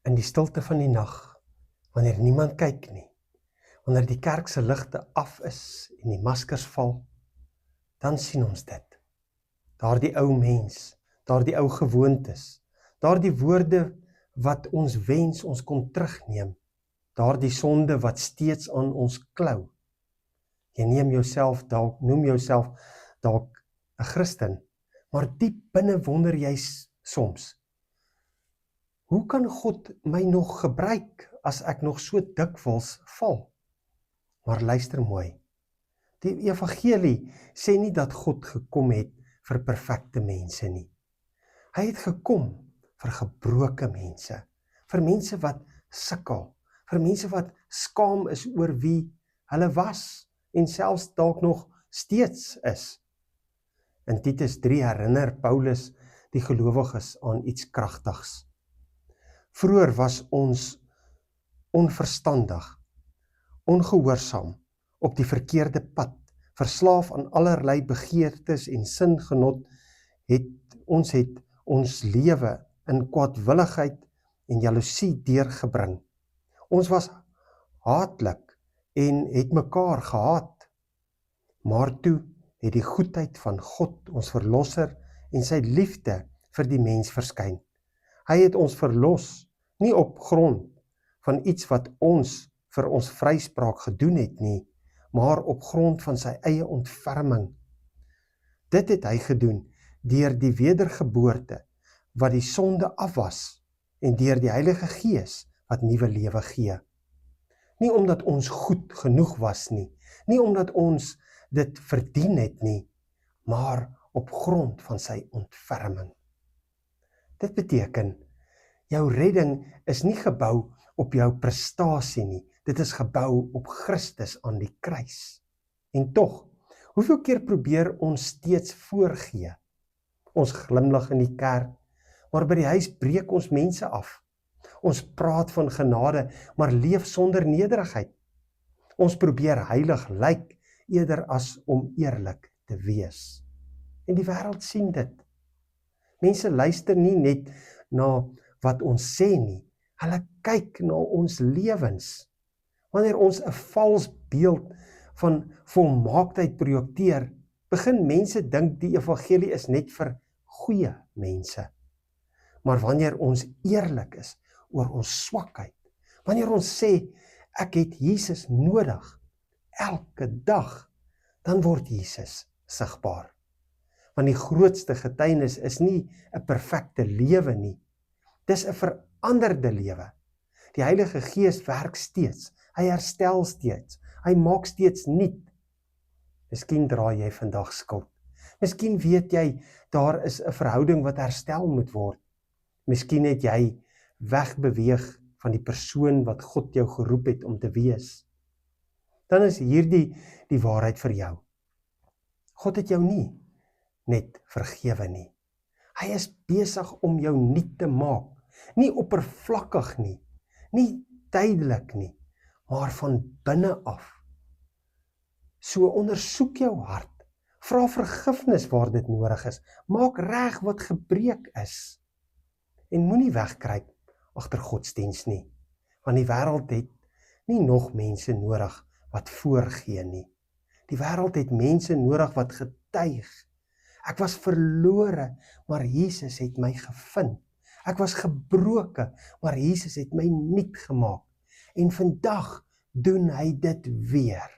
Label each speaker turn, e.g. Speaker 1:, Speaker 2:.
Speaker 1: In die stilte van die nag, wanneer niemand kyk nie, wanneer die kerk se ligte af is en die maskers val, dan sien ons dit. Daardie ou mens, daardie ou gewoontes, daardie woorde wat ons wens ons kon terugneem, daardie sonde wat steeds aan ons klou. Jy noem jouself dalk 'n Christen, maar diep binne wonder jy soms, hoe kan God my nog gebruik as ek nog so dikwels val? Maar luister mooi, die evangelie sê nie dat God gekom het vir perfekte mense nie. Hy het gekom vir gebroke mense, vir mense wat sukkel, vir mense wat skaam is oor wie hulle was en selfs dalk nog steeds is. In Titus 3 herinner Paulus die gelowiges aan iets kragtigs. Vroeër was ons onverstandig, ongehoorsaam, op die verkeerde pad, verslaaf aan allerlei begeertes en singenot, ons het ons lewe in kwaadwilligheid en jaloesie deurgebring. Ons was haatlik en het mekaar gehaat. Maar toe het die goedheid van God, ons verlosser, en sy liefde vir die mens verskyn. Hy het ons verlos, nie op grond van iets wat ons vir ons vryspraak gedoen het nie, maar op grond van sy eie ontferming. Dit het hy gedoen deur die wedergeboorte wat die sonde afwas en deur die Heilige Gees wat nuwe lewe gee. Nie omdat ons goed genoeg was nie, nie omdat ons dit verdien het nie, maar op grond van sy ontferming. Dit beteken, jou redding is nie gebou op jou prestasie nie, dit is gebou op Christus aan die kruis. En tog, hoeveel keer probeer ons steeds voorgee? Ons glimlag in die kerk, maar by die huis breek ons mense af. Ons praat van genade, maar leef sonder nederigheid. Ons probeer heilig lyk, eerder as om eerlik te wees. En die wêreld sien dit. Mense luister nie net na wat ons sê nie, hulle kyk na ons lewens. Wanneer ons 'n vals beeld van volmaaktheid projekteer, begin mense dink die evangelie is net vir goeie mense. Maar wanneer ons eerlik is oor ons swakheid, wanneer ons sê, ek het Jesus nodig, elke dag, dan word Jesus sigbaar. Want die grootste getuienis is nie 'n perfekte lewe nie, dis 'n veranderde lewe. Die Heilige Gees werk steeds, hy herstel steeds, hy maak steeds nuut. Miskien dra jy vandag skuld. Miskien weet jy, daar is 'n verhouding wat herstel moet word. Miskien het jy wegbeweeg van die persoon wat God jou geroep het om te wees. Dan is hierdie die waarheid vir jou. God het jou nie net vergewe nie. Hy is besig om jou nuut te maak. Nie oppervlakkig nie, nie tydelik nie, maar van binne af. So ondersoek jou hart, vra vergifnis waar dit nodig is, maak reg wat gebreek is. En moenie wegkruip agter godsdiens nie, want die wêreld het nie nog mense nodig wat voorgee nie. Die wêreld het mense nodig wat getuig. Ek was verlore, maar Jesus het my gevind. Ek was gebroke, maar Jesus het my nuut gemaak. En vandag doen hy dit weer.